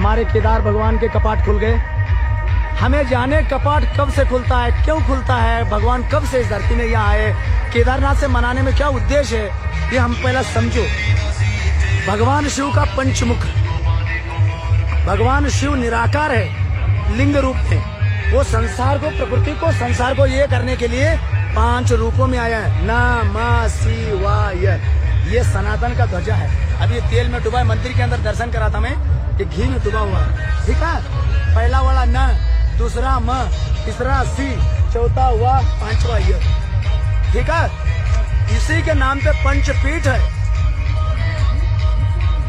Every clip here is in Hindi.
हमारे केदार भगवान के कपाट खुल गए। हमें जाने कपाट कब से खुलता है, क्यों खुलता है, भगवान कब से इस धरती में यहाँ आए, केदारनाथ से मनाने में क्या उद्देश्य है, ये हम पहला समझो। भगवान शिव का पंचमुख, भगवान शिव निराकार है लिंग रूप में। वो संसार को, प्रकृति को, संसार को ये करने के लिए 5 रूपों में आया है। नमः शिवाय, ये सनातन का ध्वजा है। अब ये तेल में डूबा है, मंदिर के अंदर दर्शन करा था मैं, ये घी में डूबा हुआ है। ठीक है, पहला वाला न, दूसरा म, तीसरा सी, चौथा हुआ, 5वां य। ठीक है, इसी के नाम पे पंचपीठ है।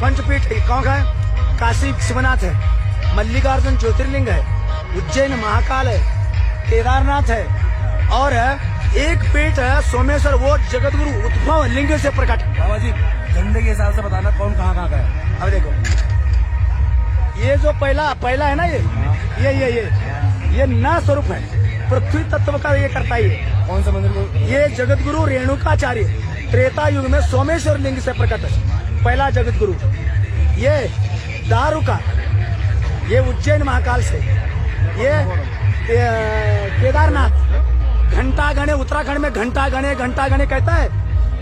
पंचपीठ कौन का है? काशी विश्वनाथ है, मल्लिकार्जुन ज्योतिर्लिंग है, उज्जैन महाकाल है, केदारनाथ है, और एक पीठ है सोमेश्वर, वो जगत गुरु उद्भव लिंग से प्रकट। बाबा जी झंडे के हिसाब से बताना कौन कहाँ कहाँ का है। अब देखो, ये जो पहला है ना, ये न स्वरूप है, पृथ्वी तत्व का ये करता ही है। कौन सा मंदिर को? ये जगत गुरु रेणुकाचार्य त्रेता युग में सोमेश्वर लिंग से प्रकट है, पहला जगत गुरु। ये दारुका, ये उज्जैन महाकाल से, ये केदारनाथ, घंटा गणे, उत्तराखंड में घंटा गणे कहता है,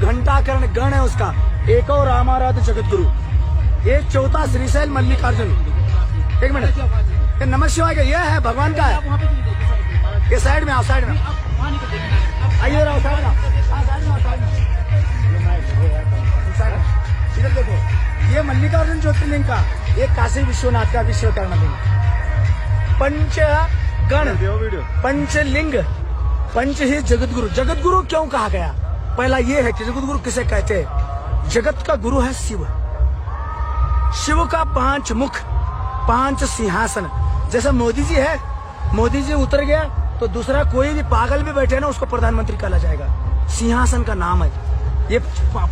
घंटा कर्ण गण है उसका, एक और रामाराध जगत गुरु। ये चौथा श्रीशैल मल्लिकार्जुन। एक मिनट, ये नमः शिवाय का ये है, भगवान का है। ये साइड में आओ, साइड में आइए, रहो साइड में, इधर देखो, ये मल्लिकार्जुन ज्योतिर्लिंग का, ये काशी विश्वनाथ का विश्वकर्मा लिंग। पंच गण, पंचलिंग, पंच ही जगत गुरु। जगत गुरु क्यों कहा गया? पहला ये है कि जगत गुरु किसे कहते हैं? जगत का गुरु है शिव। शिव का 5 मुख, 5 सिंहासन। जैसे मोदी जी है, मोदी जी उतर गया तो दूसरा कोई भी पागल भी बैठे ना, उसको प्रधानमंत्री कहा जाएगा। सिंहासन का नाम है ये,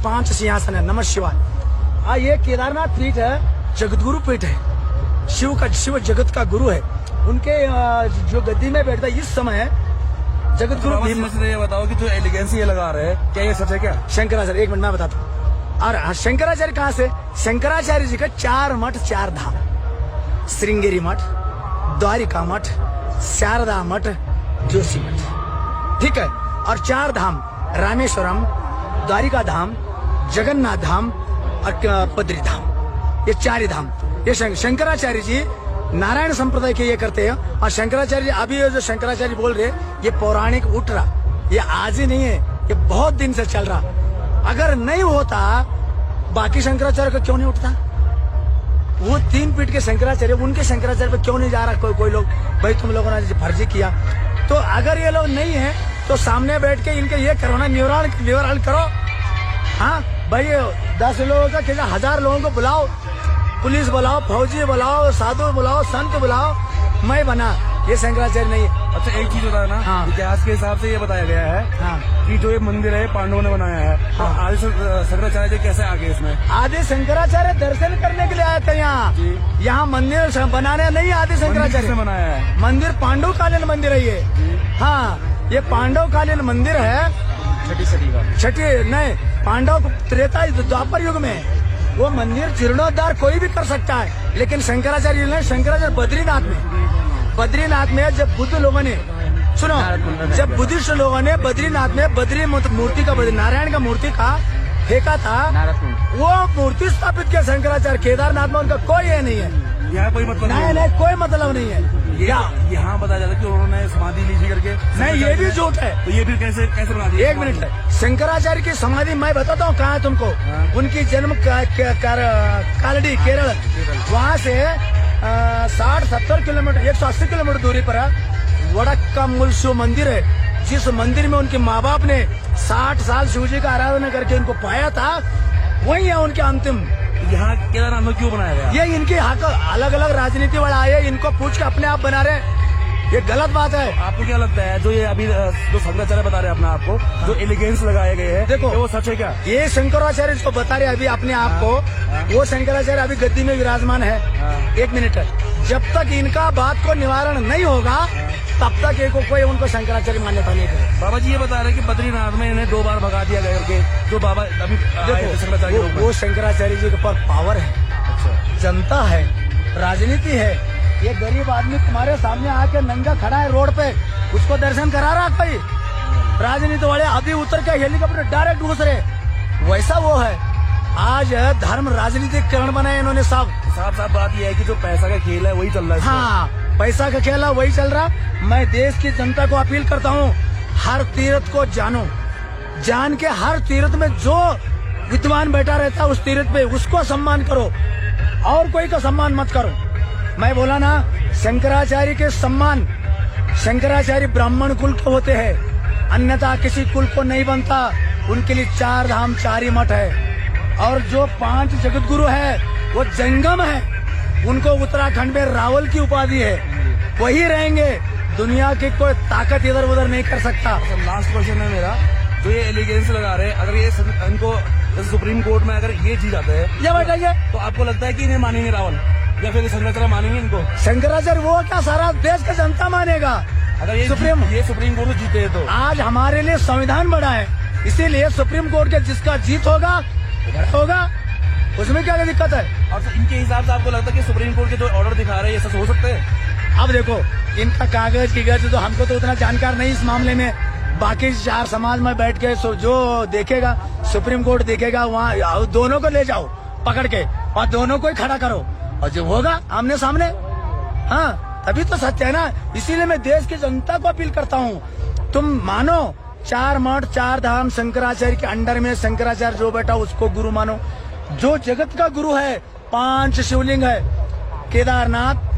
5 सिंहासन है। नमः शिवाय। ये केदारनाथ पीठ है, जगत गुरु पीठ है। शिव जगत का गुरु है। उनके जो गद्दी में बैठता है इस समय जगत गुरु। मुझे ये बताओ कि जो एलिगेंसी ये लगा रहे हैं, क्या ये सच है क्या? शंकराचार्य, एक मिनट मैं बताता हूँ। और शंकराचार्य कहाँ से? शंकराचार्य जी का 4 मठ, 4 धाम, श्रृंगेरी मठ, द्वारिका मठ, शारदा मठ, जोशी मठ। ठीक है, और 4 धाम, रामेश्वरम, द्वारिका धाम, जगन्नाथ धाम और बद्री धाम, ये 4 ही धाम। ये शंकराचार्य जी नारायण संप्रदाय के ये करते हैं। और शंकराचार्य, अभी ये जो शंकराचार्य बोल रहे, ये पौराणिक उठ रहा, ये आज ही नहीं है, ये बहुत दिन से चल रहा। अगर नहीं होता, बाकी शंकराचार्य का क्यों नहीं उठता? वो 3 पीठ के शंकराचार्य, उनके शंकराचार्य पे क्यों नहीं जा रहा कोई लोग? भाई तुम लोगों ने फर्जी किया। तो अगर ये लोग नहीं है तो सामने बैठ के इनके ये करो ना, निवारण करो। हाँ भाई, 10 लोगों का, 1000 लोगों को बुलाओ, पुलिस बुलाओ, फौजी बुलाओ, साधु बुलाओ, संत बुलाओ, मैं बना। ये शंकराचार्य नहीं है। अच्छा, एक चीज होता है ना, हाँ। इतिहास के हिसाब से ये बताया गया है, हाँ। कि जो ये मंदिर है पांडवों ने बनाया है, हाँ। तो आदि शंकराचार्य जी कैसे आ गए इसमें? आदि शंकराचार्य दर्शन करने के लिए आए थे यहाँ मंदिर बनाने नहीं। आदि शंकराचार्य ने बनाया है मंदिर, पांडवकालीन मंदिर है ये। हाँ, ये पांडवकालीन मंदिर है, 6ठी सदी का। 6ठी नहीं, पांडव त्रेता द्वापर युग में। वो मंदिर जीर्णोद्धार कोई भी कर सकता है, लेकिन शंकराचार्य ने, शंकराचार्य बद्रीनाथ में जब बुद्ध लोगों ने, सुनो, जब बुद्धिस्ट लोगों ने बद्रीनाथ में बद्री मूर्ति का, नारायण का मूर्ति का फेंका था, वो मूर्ति स्थापित किया शंकराचार्य। केदारनाथ में उनका कोई ये नहीं है, यहाँ कोई मतलब नहीं, कोई मतलब नहीं है। यहाँ बताया जाता है कि उन्होंने समाधि ली थी करके। नहीं, ये भी झूठ है। तो ये भी कैसे बना दिया? 1 मिनट, शंकराचार्य की समाधि मैं बताता हूँ कहाँ है तुमको। उनकी जन्म कालड़ी, केरल, वहाँ से 60-70 किलोमीटर, 180 किलोमीटर दूरी पर वडक्कम्मुल शिव मंदिर है, जिस मंदिर में उनके माँ बाप ने 60 साल शिव जी का आराधना करके इनको पाया था, वही है उनके अंतिम। यहाँ केदारनाथ में क्यों बनाया गया? ये इनके यहाँ का अलग अलग राजनीति वाला आए, इनको पूछ के अपने आप बना रहे, ये गलत बात है। आपको क्या लगता है, जो ये अभी जो शंकराचार्य बता रहे हैं अपने आप को, जो एलिगेंस लगाए गए हैं, देखो वो सच है क्या? ये शंकराचार्य जो बता रहे अभी अपने आप को, वो शंकराचार्य अभी गद्दी में विराजमान है। 1 मिनट, जब तक इनका बात को निवारण नहीं होगा, तब तक एक कोई उनको शंकराचार्य मान्यता नहीं करे। बाबा जी ये बता रहे हैं कि बद्रीनाथ में इन्हें 2 बार भगा दिया गया करके, जो बाबा अभी देखो, वो शंकराचार्य जी के ऊपर पावर है। अच्छा। जनता है, राजनीति है। ये गरीब आदमी तुम्हारे सामने आके नंगा खड़ा है रोड पे, उसको दर्शन करा रहा कोई? राजनीति वाले अभी उतर के हेलीकॉप्टर डायरेक्ट घुस रहे, वैसा वो है। आज धर्म राजनीतिकरण बनाए इन्होंने सब। साफ बात यह है कि जो पैसा का खेल है वही चल रहा है। हाँ, पैसा का खेल है वही चल रहा। मैं देश की जनता को अपील करता हूँ, हर तीर्थ को जानो, जान के हर तीर्थ में जो विद्वान बैठा रहता है उस तीर्थ पे उसको सम्मान करो, और कोई का सम्मान मत करो। मैं बोला ना, शंकराचार्य के सम्मान, शंकराचार्य ब्राह्मण कुल के होते हैं, अन्यथा किसी कुल को नहीं बनता। उनके लिए 4 धाम 4 ही मठ है, और जो 5 जगत गुरु है वो जंगम है, उनको उत्तराखंड में रावल की उपाधि है, वही रहेंगे। दुनिया की कोई ताकत इधर उधर नहीं कर सकता। लास्ट क्वेश्चन है मेरा, जो ये एलिगेंस लगा रहे हैं, अगर ये इनको सुप्रीम कोर्ट में अगर ये चीज आता है ये बताइए, तो आपको लगता है कि इन्हें मानेंगे रावल, या फिर शंकराचार्य मानेंगे इनको? शंकराचार्य वो क्या सारा देश का जनता मानेगा? अगर ये सुप्रीम कोर्ट जीते तो आज हमारे लिए संविधान बड़ा है, इसीलिए सुप्रीम कोर्ट के जिसका जीत होगा होगा, उसमें क्या दिक्कत है? और इनके हिसाब से आपको लगता है कि सुप्रीम कोर्ट के जो ऑर्डर दिखा रहे हैं ये सच हो सकते हैं? अब देखो, इनका कागज तो हमको तो उतना जानकार नहीं इस मामले में। बाकी 4 समाज में बैठ के जो देखेगा, सुप्रीम कोर्ट देखेगा, वहाँ दोनों को ले जाओ पकड़ के और दोनों को ही खड़ा करो, और जो होगा आमने सामने, हाँ तभी तो सत्य है ना। इसीलिए मैं देश की जनता को अपील करता हूँ, तुम मानो 4 मठ 4 धाम शंकराचार्य के अंडर में, शंकराचार्य जो बैठा उसको गुरु मानो। जो जगत का गुरु है, 5 शिवलिंग है, केदारनाथ,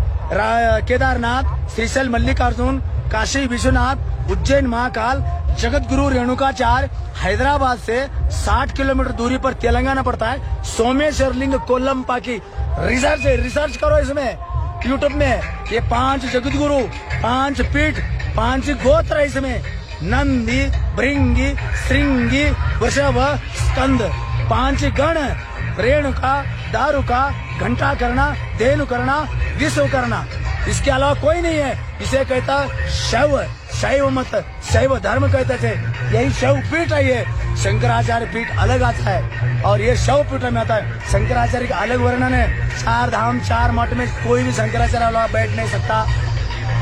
श्रीशैल मल्लिकार्जुन, काशी विश्वनाथ, उज्जैन महाकाल, जगत गुरु रेणुकाचार्य। हैदराबाद से 60 किलोमीटर दूरी पर तेलंगाना पड़ता है, सोमेश्वर लिंग कोल्लमपा की रिसर्च करो इसमें यूट्यूब में। ये 5 जगत गुरु, 5 पीठ, 5 गोत्र है इसमें, नंदी, भृंगी, श्रृंगी, वृषभ, स्कंद, 5 गण, रेणुका, दारुका, घंटाकर्णा, धेनुकर्णा, विश्वकर्णा। इसके अलावा कोई नहीं है। इसे कहता शैव मत, शैव धर्म कहते थे, यही शैव पीठ है। ये शंकराचार्य पीठ अलग आता है और ये शैव पीठ में आता है। शंकराचार्य का अलग वर्णन है। 4 धाम 4 मठ में कोई भी शंकराचार्य वाला बैठ नहीं सकता।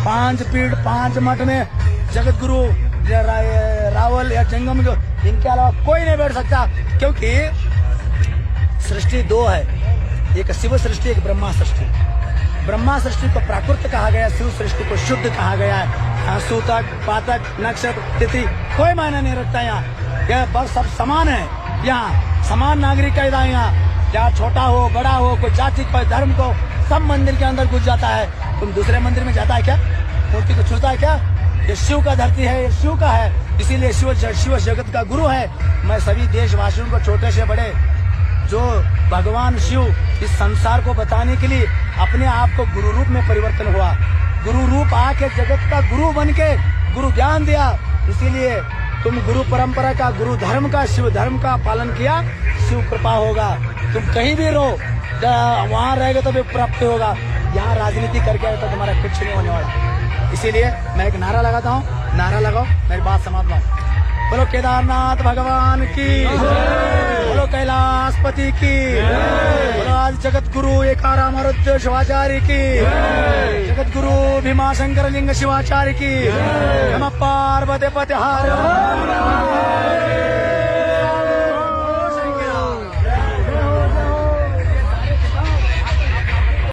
5 पीठ 5 मठ में जगत गुरु रावल या जंगम जो, इनके अलावा कोई नहीं बैठ सकता, क्योंकि सृष्टि 2 है, एक शिव सृष्टि, एक ब्रह्मा सृष्टि। ब्रह्मा सृष्टि को प्राकृत कहा गया, शिव सृष्टि को शुद्ध कहा गया है। यहाँ सूतक, पातक, नक्षत्र, तिथि कोई मायने नहीं रखता। यहाँ बस सब समान है, यहाँ समान नागरिक का यहाँ छोटा हो बड़ा हो, कोई जाति कोई धर्म को, सब मंदिर के अंदर घुस जाता है। तुम दूसरे मंदिर में जाता है क्या? मूर्ति को छूता है क्या? ये शिव का धरती है, ये शिव का है, इसीलिए शिव जगत का गुरु है। मैं सभी देशवासियों को, छोटे से बड़े, जो भगवान शिव इस संसार को बताने के लिए अपने आप को गुरु रूप में परिवर्तन हुआ, गुरु रूप आके जगत का गुरु बन के गुरु ज्ञान दिया। इसीलिए तुम गुरु परंपरा का, गुरु धर्म का, शिव धर्म का पालन किया, शिव कृपा होगा। तुम कहीं भी रहो, वहाँ रहेगा तो भी प्राप्त होगा। यहाँ राजनीति करके तो तुम्हारा कुछ नहीं होने वाला। इसीलिए मैं एक नारा लगाता हूँ, नारा लगाओ, मेरी बात समाप्त हो। बोलो केदारनाथ भगवान की, बोलो कैलाशपति की, बोलो आज जगत गुरु एकाराम आराध्य शिवाचार्य की, जगत गुरु भीमाशंकर लिंग शिवाचार्य की, नमः पार्वती पते हर